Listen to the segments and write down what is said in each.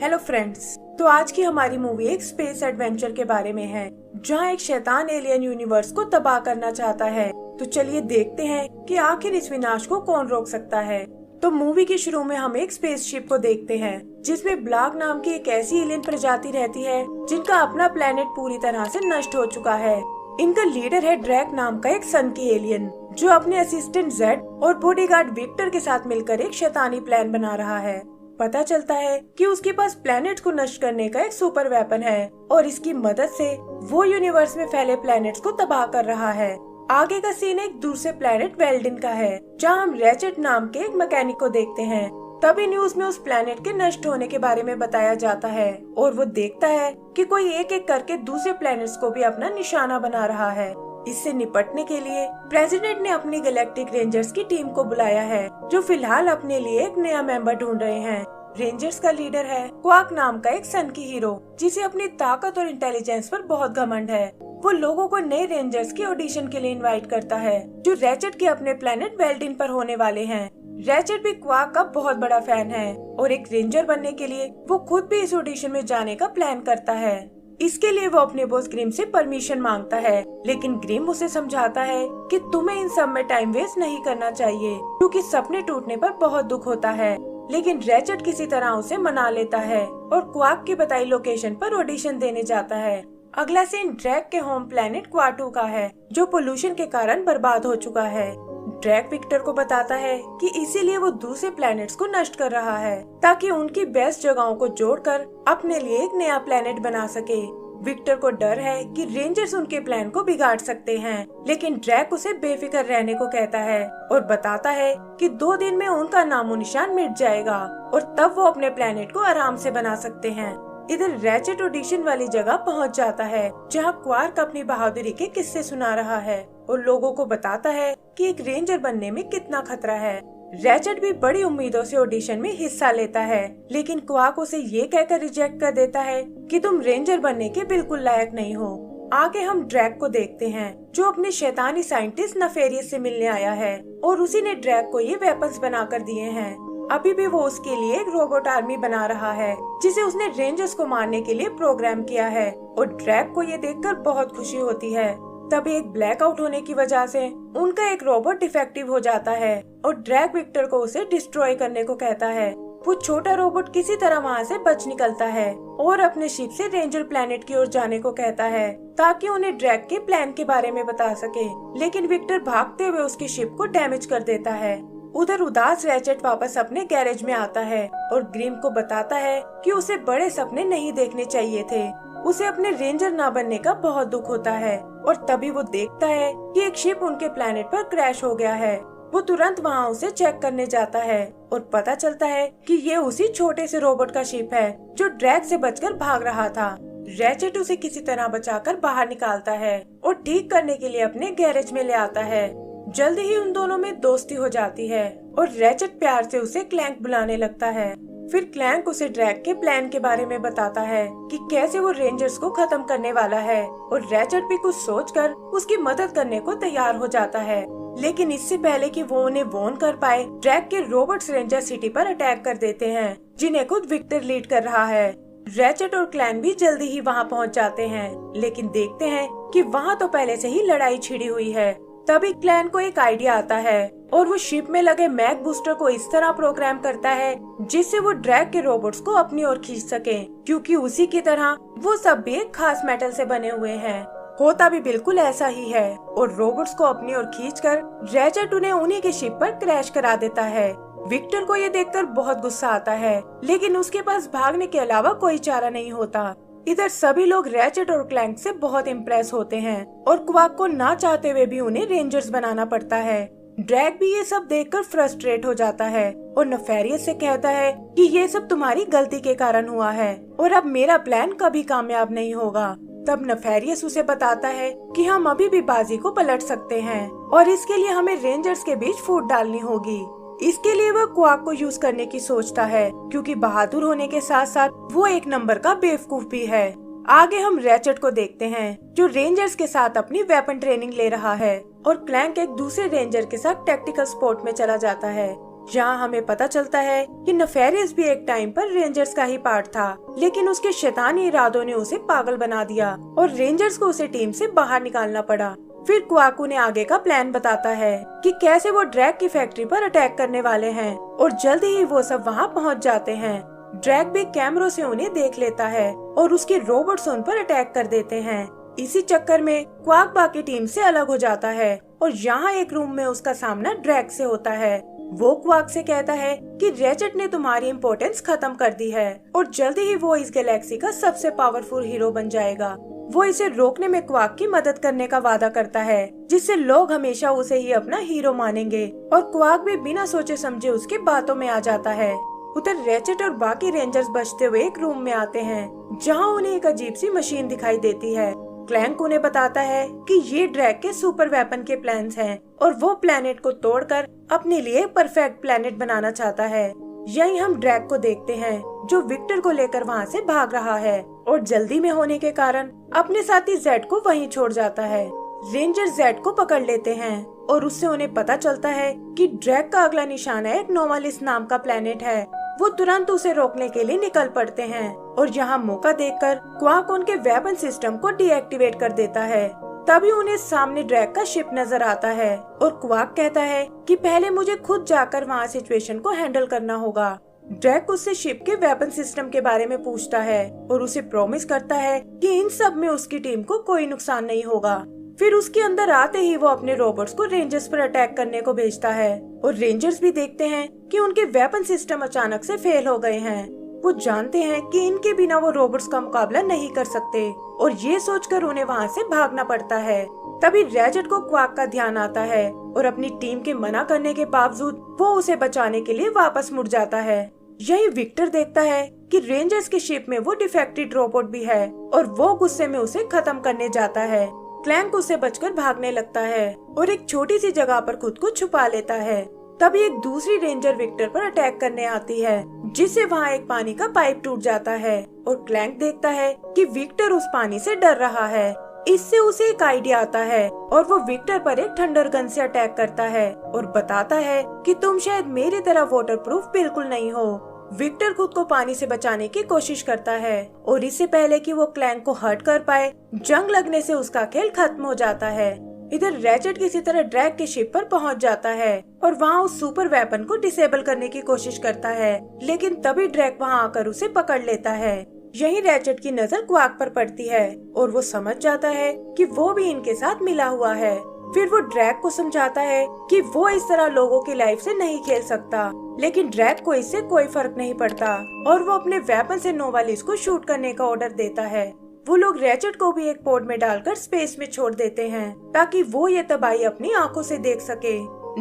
Hello friends. तो आज की हमारी मूवी एक स्पेस एडवेंचर के बारे में है, जहां एक शैतान एलियन यूनिवर्स को तबाह करना चाहता है। तो चलिए देखते हैं कि आखिर इस विनाश को कौन रोक सकता है। तो मूवी के शुरू में हम एक स्पेसशिप को देखते हैं, जिसमें ब्लाक नाम की एक ऐसी एलियन प्रजाति रहती है जिनका अपना प्लेनेट पूरी तरह से नष्ट हो चुका है। इनका लीडर है ड्रैक नाम का एक सन की एलियन, जो अपने असिस्टेंट जेड और बॉडीगार्ड विक्टर के साथ मिलकर एक शैतानी प्लान बना रहा है। पता चलता है कि उसके पास प्लैनेट्स को नष्ट करने का एक सुपर वेपन है और इसकी मदद से वो यूनिवर्स में फैले प्लैनेट्स को तबाह कर रहा है। आगे का सीन एक दूसरे प्लैनेट वेल्डिन का है, जहां हम रैचेट नाम के एक मैकेनिक को देखते हैं। तभी न्यूज में उस प्लैनेट के नष्ट होने के बारे में बताया जाता है और वो देखता है कि कोई एक एक करके दूसरे प्लैनेट्स को भी अपना निशाना बना रहा है। इससे निपटने के लिए प्रेसिडेंट ने अपनी गैलेक्टिक रेंजर्स की टीम को बुलाया है, जो फिलहाल अपने लिए एक नया मेंबर ढूंढ रहे हैं। रेंजर्स का लीडर है क्वाक नाम का एक सन की हीरो, जिसे अपनी ताकत और इंटेलिजेंस पर बहुत घमंड है। वो लोगों को नए रेंजर्स के ऑडिशन के लिए इनवाइट करता है, जो रैचेट के अपने प्लेनेट वेल्डिन पर होने वाले हैं। रैचेट भी क्वाक का बहुत बड़ा फैन है और एक रेंजर बनने के लिए वो खुद भी इस ऑडिशन में जाने का प्लान करता है। इसके लिए वो अपने बॉस ग्रिम से परमिशन मांगता है, लेकिन ग्रिम उसे समझाता है कि तुम्हें इन सब में टाइम वेस्ट नहीं करना चाहिए, क्योंकि सपने टूटने पर बहुत दुख होता है। लेकिन रैचेट किसी तरह उसे मना लेता है और क्वाक की बताई लोकेशन पर ऑडिशन देने जाता है। अगला सीन ड्रैक के होम प्लेनेट क्वाटू का है, जो पोल्यूशन के कारण बर्बाद हो चुका है। ड्रैक विक्टर को बताता है कि इसीलिए वो दूसरे प्लैनेट्स को नष्ट कर रहा है, ताकि उनकी बेस्ट जगहों को जोड़कर अपने लिए एक नया प्लैनेट बना सके। विक्टर को डर है कि रेंजर्स उनके प्लान को बिगाड़ सकते हैं, लेकिन ड्रैक उसे बेफिक्र रहने को कहता है और बताता है कि 2 दिन में उनका नामो निशान मिट जाएगा और तब वो अपने प्लैनेट को आराम से बना सकते हैं। इधर रैचेट ऑडिशन वाली जगह पहुंच जाता है, जहां क्वार्क अपनी बहादुरी के किस्से सुना रहा है और लोगों को बताता है कि एक रेंजर बनने में कितना खतरा है। रैचेट भी बड़ी उम्मीदों से ऑडिशन में हिस्सा लेता है, लेकिन क्वार्क उसे ये कहकर रिजेक्ट कर देता है कि तुम रेंजर बनने के बिल्कुल लायक नहीं हो। आगे हम ड्रैक को देखते हैं, जो अपने शैतानी साइंटिस्ट नफेरियस से मिलने आया है और उसी ने ड्रैक को ये वेपन्स बना कर दिए हैं। अभी भी वो उसके लिए एक रोबोट आर्मी बना रहा है, जिसे उसने रेंजर्स को मारने के लिए प्रोग्राम किया है और ड्रैक को ये देखकर बहुत खुशी होती है। तभी एक ब्लैकआउट होने की वजह से उनका एक रोबोट डिफेक्टिव हो जाता है और ड्रैक विक्टर को उसे डिस्ट्रॉय करने को कहता है। वो छोटा रोबोट किसी तरह वहाँ से बच निकलता है और अपने शिप से रेंजर प्लेनेट की ओर जाने को कहता है, ताकि उन्हें ड्रैक के प्लान के बारे में बता सके। लेकिन विक्टर भागते हुए उसकी शिप को डैमेज कर देता है। उधर उदास रैचेट वापस अपने गैरेज में आता है और ग्रिम को बताता है कि उसे बड़े सपने नहीं देखने चाहिए थे। उसे अपने रेंजर ना बनने का बहुत दुख होता है और तभी वो देखता है कि एक शिप उनके प्लेनेट पर क्रैश हो गया है। वो तुरंत वहाँ उसे चेक करने जाता है और पता चलता है कि ये उसी छोटे से रोबोट का शिप है, जो ड्रैक से बचकर भाग रहा था। रैचेट उसे किसी तरह बचाकर बाहर निकालता है और ठीक करने के लिए अपने गैरेज में ले आता है। जल्दी ही उन दोनों में दोस्ती हो जाती है और रैचेट प्यार से उसे क्लैंक बुलाने लगता है। फिर क्लैंक उसे ड्रैक के प्लान के बारे में बताता है कि कैसे वो रेंजर्स को खत्म करने वाला है और रैचेट भी कुछ सोचकर उसकी मदद करने को तैयार हो जाता है। लेकिन इससे पहले कि वो उन्हें वॉर्न कर पाए, ड्रैक के रोबोट्स रेंजर सिटी पर अटैक कर देते हैं, जिन्हें खुद विक्टर लीड कर रहा है। रैचेट और क्लैन भी जल्दी ही वहाँ पहुँच जाते हैं, लेकिन देखते हैं कि वहाँ तो पहले से ही लड़ाई छिड़ी हुई है। तभी क्लैन को एक आइडिया आता है और वो शिप में लगे मैग बूस्टर को इस तरह प्रोग्राम करता है जिससे वो ड्रैक के रोबोट्स को अपनी ओर खींच सके, क्योंकि उसी की तरह वो सब भी एक खास मेटल से बने हुए हैं। होता भी बिल्कुल ऐसा ही है और रोबोट्स को अपनी ओर खींचकर रैचेट उन्हें उन्हीं के शिप पर क्रैश करा देता है। विक्टर को ये देखकर बहुत गुस्सा आता है, लेकिन उसके पास भागने के अलावा कोई चारा नहीं होता। इधर सभी लोग रैचेट और क्लैंक से बहुत इम्प्रेस होते हैं और क्वाक को ना चाहते हुए भी उन्हें रेंजर्स बनाना पड़ता है। ड्रैक भी ये सब देखकर फ्रस्ट्रेट हो जाता है और नफेरियस से कहता है कि ये सब तुम्हारी गलती के कारण हुआ है और अब मेरा प्लान कभी कामयाब नहीं होगा। तब नफेरियस उसे बताता है कि हम अभी भी बाजी को पलट सकते हैं और इसके लिए हमें रेंजर्स के बीच फूट डालनी होगी। इसके लिए वह क्वाक को यूज करने की सोचता है, क्योंकि बहादुर होने के साथ साथ वो एक नंबर का बेवकूफ भी है। आगे हम रैचेट को देखते हैं, जो रेंजर्स के साथ अपनी वेपन ट्रेनिंग ले रहा है और क्लैंक एक दूसरे रेंजर के साथ टैक्टिकल स्पोर्ट में चला जाता है। जहाँ हमें पता चलता है कि नेफेरियस भी एक टाइम पर रेंजर्स का ही पार्ट था, लेकिन उसके शैतानी इरादों ने उसे पागल बना दिया और रेंजर्स को उसे टीम से बाहर निकालना पड़ा। फिर क्वाक उन्हें आगे का प्लान बताता है कि कैसे वो ड्रैग की फैक्ट्री पर अटैक करने वाले हैं और जल्द ही वो सब वहाँ पहुँच जाते हैं। ड्रैग भी कैमरों से उन्हें देख लेता है और उसके रोबोट्स उन पर अटैक कर देते हैं। इसी चक्कर में क्वाक बाकी टीम से अलग हो जाता है और यहाँ एक रूम में उसका सामना ड्रैग से होता है। वो क्वाक से कहता है कि रैचेट ने तुम्हारी इम्पोर्टेंस खत्म कर दी है और जल्दी ही वो इस गैलेक्सी का सबसे पावरफुल हीरो बन जाएगा। वो इसे रोकने में क्वाक की मदद करने का वादा करता है, जिससे लोग हमेशा उसे ही अपना हीरो मानेंगे और क्वाक भी बिना सोचे समझे उसके बातों में आ जाता है। उधर रैचेट और बाकी रेंजर्स बचते हुए एक रूम में आते हैं, जहाँ उन्हें एक अजीब सी मशीन दिखाई देती है। क्लैंक उन्हें बताता है कि ये ड्रैग के सुपर वेपन के प्लान्स हैं और वो प्लेनेट को तोड़कर अपने लिए परफेक्ट प्लेनेट बनाना चाहता है। यही हम ड्रैग को देखते हैं, जो विक्टर को लेकर वहाँ से भाग रहा है और जल्दी में होने के कारण अपने साथी जेड को वहीं छोड़ जाता है। रेंजर जेड को पकड़ लेते हैं और उससे उन्हें पता चलता है कि ड्रैग का अगला निशाना एक नोवालिस नाम का प्लेनेट है। वो तुरंत उसे रोकने के लिए निकल पड़ते हैं और यहाँ मौका देखकर क्वाक उनके वेपन सिस्टम को डीएक्टिवेट कर देता है। तभी उन्हें सामने ड्रैग का शिप नजर आता है और क्वाक कहता है कि पहले मुझे खुद जाकर वहाँ सिचुएशन को हैंडल करना होगा। ड्रैग उससे शिप के वेपन सिस्टम के बारे में पूछता है और उसे प्रॉमिस करता है कि इन सब में उसकी टीम को कोई नुकसान नहीं होगा। फिर उसके अंदर आते ही वो अपने रोबोट्स को रेंजर्स पर अटैक करने को भेजता है और रेंजर्स भी देखते हैं कि उनके वेपन सिस्टम अचानक से फेल हो गए हैं। वो जानते हैं कि इनके बिना वो रोबोट्स का मुकाबला नहीं कर सकते और ये सोचकर उन्हें वहाँ से भागना पड़ता है। तभी रैचेट को क्वाक का ध्यान आता है और अपनी टीम के मना करने के बावजूद वो उसे बचाने के लिए वापस मुड़ जाता है। यही विक्टर देखता है कि रेंजर्स के शिप में वो डिफेक्टेड रोबोट भी है और वो गुस्से में उसे खत्म करने जाता है। क्लैंक उससे बचकर भागने लगता है और एक छोटी सी जगह पर खुद को छुपा लेता है। तभी एक दूसरी रेंजर विक्टर पर अटैक करने आती है, जिससे वहाँ एक पानी का पाइप टूट जाता है और क्लैंक देखता है कि विक्टर उस पानी से डर रहा है। इससे उसे एक आइडिया आता है और वो विक्टर पर एक थंडर गन से अटैक करता है और बताता है कि तुम शायद मेरी तरह वाटरप्रूफ बिल्कुल नहीं हो। विक्टर खुद को पानी से बचाने की कोशिश करता है और इससे पहले कि वो क्लैंक को हर्ट कर पाए, जंग लगने से उसका खेल खत्म हो जाता है। इधर रैचेट किसी तरह ड्रैग के शिप पर पहुंच जाता है और वहां उस सुपर वेपन को डिसेबल करने की कोशिश करता है, लेकिन तभी ड्रैग वहां आकर उसे पकड़ लेता है। यही रैचेट की नजर क्वाक पर पड़ती है और वो समझ जाता है कि वो भी इनके साथ मिला हुआ है। फिर वो ड्रैग को समझाता है कि वो इस तरह लोगों की लाइफ से नहीं खेल सकता, लेकिन ड्रैग को इससे कोई फर्क नहीं पड़ता और वो अपने वेपन से नोवालिस को शूट करने का ऑर्डर देता है। वो लोग रैचेट को भी एक पोड में डालकर स्पेस में छोड़ देते हैं ताकि वो ये तबाही अपनी आंखों से देख सके।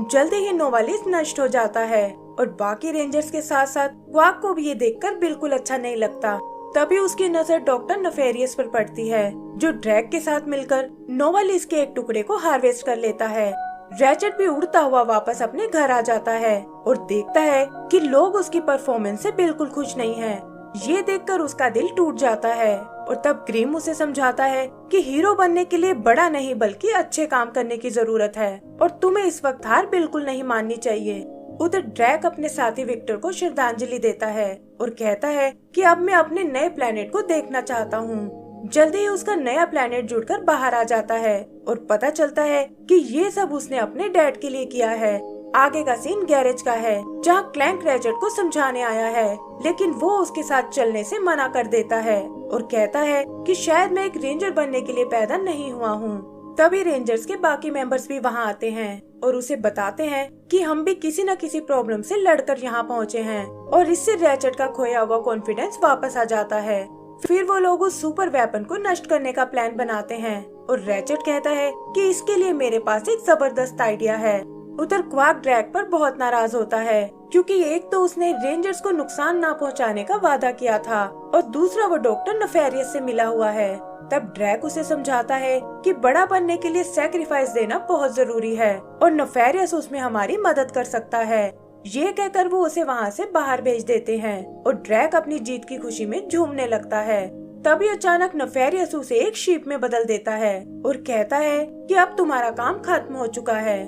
जल्दी ही नोवालिस नष्ट हो जाता है और बाकी रेंजर्स के साथ साथ क्वाक को भी ये देखकर बिल्कुल अच्छा नहीं लगता। तभी उसकी नजर डॉक्टर नेफेरियस पर पड़ती है, जो ड्रैग के साथ मिलकर नोवालिस के एक टुकड़े को हार्वेस्ट कर लेता है। रैचेट भी उड़ता हुआ वापस अपने घर आ जाता है और देखता है कि लोग उसकी परफॉर्मेंस से बिल्कुल खुश नहीं हैं। ये देखकर उसका दिल टूट जाता है और तब ग्रिम उसे समझाता है कि हीरो बनने के लिए बड़ा नहीं बल्कि अच्छे काम करने की जरूरत है और तुम्हें इस वक्त हार बिल्कुल नहीं माननी चाहिए। उधर ड्रैग अपने साथी विक्टर को श्रद्धांजलि देता है और कहता है कि अब मैं अपने नए प्लेनेट को देखना चाहता हूँ। जल्दी ही उसका नया प्लेनेट जुड़कर बाहर आ जाता है और पता चलता है कि ये सब उसने अपने डैड के लिए किया है। आगे का सीन गैरेज का है, जहाँ क्लैंक रैचेट को समझाने आया है, लेकिन वो उसके साथ चलने से मना कर देता है और कहता है कि शायद मैं एक रेंजर बनने के लिए पैदा नहीं हुआ हूँ। तभी रेंजर्स के बाकी मेंबर्स भी वहाँ आते हैं और उसे बताते हैं कि हम भी किसी न किसी प्रॉब्लम से लड़कर यहाँ पहुँचे हैं और इससे रैचेट का खोया हुआ कॉन्फिडेंस वापस आ जाता है। फिर वो लोग उस सुपर वेपन को नष्ट करने का प्लान बनाते हैं और रैचेट कहता है कि इसके लिए मेरे पास एक जबरदस्त आइडिया है। उधर क्वाक ड्रैग पर बहुत नाराज होता है, क्योंकि एक तो उसने रेंजर्स को नुकसान ना पहुंचाने का वादा किया था और दूसरा वो डॉक्टर नेफेरियस से मिला हुआ है। तब ड्रैग उसे समझाता है कि बड़ा बनने के लिए सैक्रिफाइस देना बहुत जरूरी है और नेफेरियस उसमें हमारी मदद कर सकता है। ये कहकर वो उसे वहाँ से बाहर भेज देते हैं और ड्रैग अपनी जीत की खुशी में झूमने लगता है। तभी अचानक नेफेरियस उसे एक शीप में बदल देता है और कहता है कि अब तुम्हारा काम खत्म हो चुका है।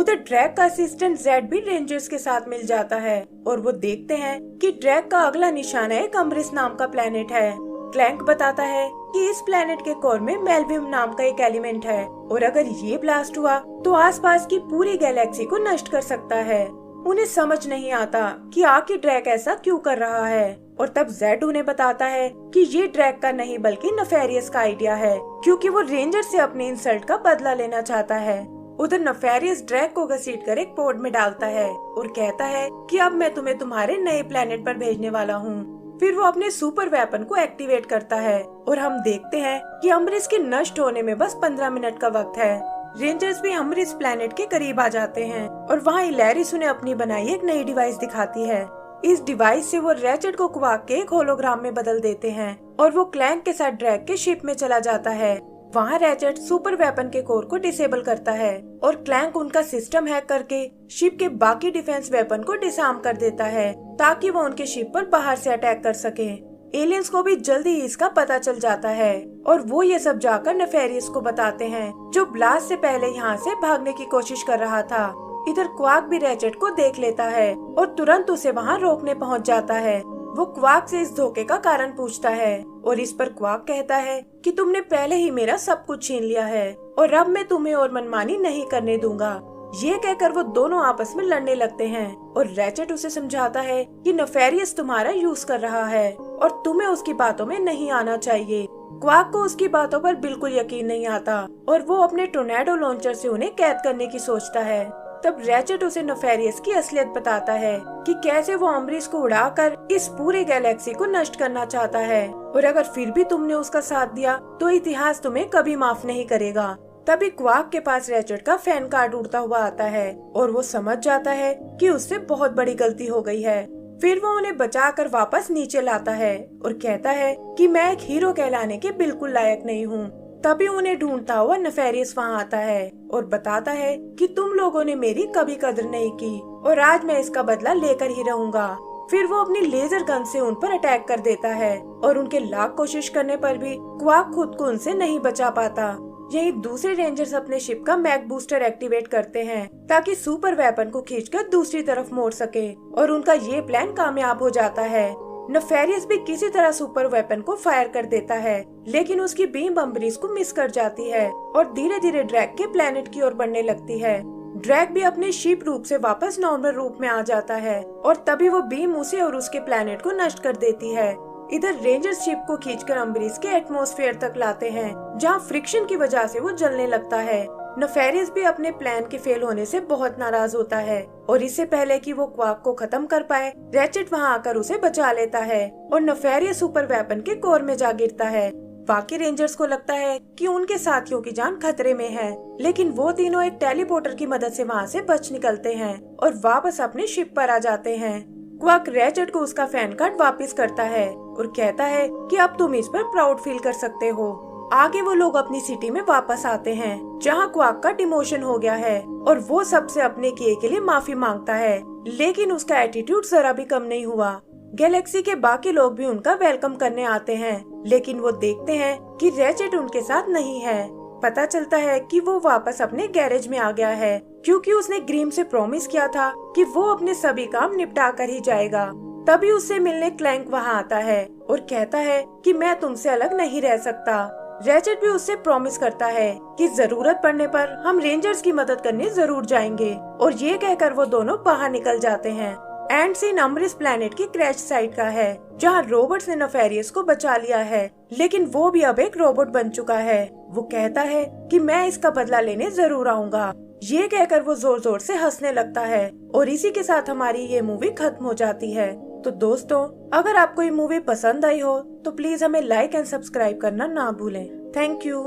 उधर ड्रैक का असिस्टेंट जेड भी रेंजर्स के साथ मिल जाता है और वो देखते हैं कि ड्रैक का अगला निशाना एक अम्ब्रिस नाम का प्लेनेट है। क्लैंक बताता है कि इस प्लेनेट के कोर में मेल्वियम नाम का एक एलिमेंट है और अगर ये ब्लास्ट हुआ तो आसपास की पूरी गैलेक्सी को नष्ट कर सकता है। उन्हें समझ नहीं आता कि आखिर ड्रैक ऐसा क्यों कर रहा है और तब जेड उन्हें बताता है कि ये ड्रैक का नहीं बल्कि नेफेरियस का आइडिया है, क्योंकि वो रेंजर से अपनी इंसल्ट का बदला लेना चाहता है। उधर नेफेरियस ड्रैक को घसीटकर एक पोड में डालता है और कहता है कि अब मैं तुम्हें तुम्हारे नए प्लेनेट पर भेजने वाला हूँ। फिर वो अपने सुपर वेपन को एक्टिवेट करता है और हम देखते हैं कि अम्ब्रिस के नष्ट होने में बस 15 मिनट का वक्त है। रेंजर्स भी अम्ब्रिस प्लेनेट के करीब आ जाते हैं और वहाँ हिलेरिस उन्हें अपनी बनाई एक नई डिवाइस दिखाती है। इस डिवाइस से वो रैचेट को क्वार्क के एक होलोग्राम में बदल देते हैं और वो क्लैंक के साथ ड्रैक के शिप में चला जाता है। वहाँ रैचेट सुपर वेपन के कोर को डिसेबल करता है और क्लैंक उनका सिस्टम हैक करके शिप के बाकी डिफेंस वेपन को डिसआर्म कर देता है ताकि वो उनके शिप पर बाहर से अटैक कर सके। एलियंस को भी जल्दी ही इसका पता चल जाता है और वो ये सब जाकर नेफेरियस को बताते हैं, जो ब्लास्ट से पहले यहाँ से भागने की कोशिश कर रहा था। इधर क्वार्क भी रैचेट को देख लेता है और तुरंत उसे वहाँ रोकने पहुँच जाता है। वो क्वार्क से इस धोखे का कारण पूछता है और इस पर क्वार्क कहता है कि तुमने पहले ही मेरा सब कुछ छीन लिया है और अब मैं तुम्हें और मनमानी नहीं करने दूंगा। ये कहकर वो दोनों आपस में लड़ने लगते हैं और रैचेट उसे समझाता है कि नेफेरियस तुम्हारा यूज कर रहा है और तुम्हें उसकी बातों में नहीं आना चाहिए। क्वार्क को उसकी बातों पर बिल्कुल यकीन नहीं आता और वो अपने टोर्नेडो लॉन्चर से उन्हें कैद करने की सोचता है। तब रैचेट उसे नेफेरियस की असलियत बताता है कि कैसे वो अम्ब्रिस को उड़ाकर इस पूरे गैलेक्सी को नष्ट करना चाहता है और अगर फिर भी तुमने उसका साथ दिया तो इतिहास तुम्हें कभी माफ नहीं करेगा। तभी क्वार्क के पास रैचेट का फैन कार्ड उड़ता हुआ आता है और वो समझ जाता है कि उससे बहुत बड़ी गलती हो गई है। फिर वो उन्हें बचाकर वापस नीचे लाता है और कहता है कि मैं एक हीरो कहलाने के बिल्कुल लायक नहीं हूँ। तभी उन्हें ढूंढता हुआ नेफेरियस वहाँ आता है और बताता है कि तुम लोगों ने मेरी कभी कदर नहीं की और आज मैं इसका बदला लेकर ही रहूंगा। फिर वो अपनी लेजर गन से उन पर अटैक कर देता है और उनके लाख कोशिश करने पर भी क्वार्क खुद को उनसे नहीं बचा पाता। यही दूसरे रेंजर्स अपने शिप का मैग बूस्टर एक्टिवेट करते हैं ताकि सुपर वेपन को खींचकर दूसरी तरफ मोड़ सके और उनका ये प्लान कामयाब हो जाता है। नेफेरियस भी किसी तरह सुपर वेपन को फायर कर देता है लेकिन उसकी बीम अम्ब्रिस को मिस कर जाती है और धीरे धीरे ड्रैक के प्लेनेट की ओर बढ़ने लगती है। ड्रैक भी अपने शिप रूप से वापस नॉर्मल रूप में आ जाता है और तभी वो बीम उसे और उसके प्लेनेट को नष्ट कर देती है। इधर रेंजर शिप को खींचकर अम्ब्रिस के एटमॉस्फेयर तक लाते हैं जहाँ फ्रिक्शन की वजह से वो जलने लगता है। नेफेरियस भी अपने प्लान के फेल होने से बहुत नाराज होता है और इससे पहले कि वो क्वार्क को खत्म कर पाए रैचेट वहाँ आकर उसे बचा लेता है और नेफेरियस सुपर वेपन के कोर में जा गिरता है। बाकी रेंजर्स को लगता है कि उनके साथियों की जान खतरे में है, लेकिन वो तीनों एक टेलीपोर्टर की मदद से वहाँ से बच निकलते हैं और वापस अपने शिप पर आ जाते हैं। क्वार्क रैचेट को उसका फैन कार्ड वापस करता है और कहता है कि अब तुम इस पर प्राउड फील कर सकते हो। आगे वो लोग अपनी सिटी में वापस आते हैं जहाँ क्वार्क का डिमोशन हो गया है और वो सबसे अपने किए के लिए माफी मांगता है, लेकिन उसका एटीट्यूड जरा भी कम नहीं हुआ। गैलेक्सी के बाकी लोग भी उनका वेलकम करने आते हैं, लेकिन वो देखते हैं कि रैचेट उनके साथ नहीं है। पता चलता है कि वो वापस अपने गैरेज में आ गया है क्योंकि उसने ग्रीम से प्रॉमिस किया था कि वो अपने सभी काम निपटा कर ही जाएगा। तभी उससे मिलने क्लैंक वहाँ आता है और कहता है कि मैं तुमसे अलग नहीं रह सकता। रैचेट भी उससे प्रॉमिस करता है कि जरूरत पड़ने पर हम रेंजर्स की मदद करने जरूर जाएंगे और ये कहकर वो दोनों बाहर निकल जाते हैं। एंड सीन अम्ब्रिस प्लेनेट की क्रैश साइट का है जहाँ रोबोट्स ने नेफेरियस को बचा लिया है, लेकिन वो भी अब एक रोबोट बन चुका है। वो कहता है कि मैं इसका बदला लेने जरूर आऊंगा। ये कहकर वो जोर जोर से हंसने लगता है और इसी के साथ हमारी ये मूवी खत्म हो जाती है। तो दोस्तों, अगर आपको ये मूवी पसंद आई हो तो प्लीज हमें लाइक एंड सब्सक्राइब करना ना भूलें। Thank you.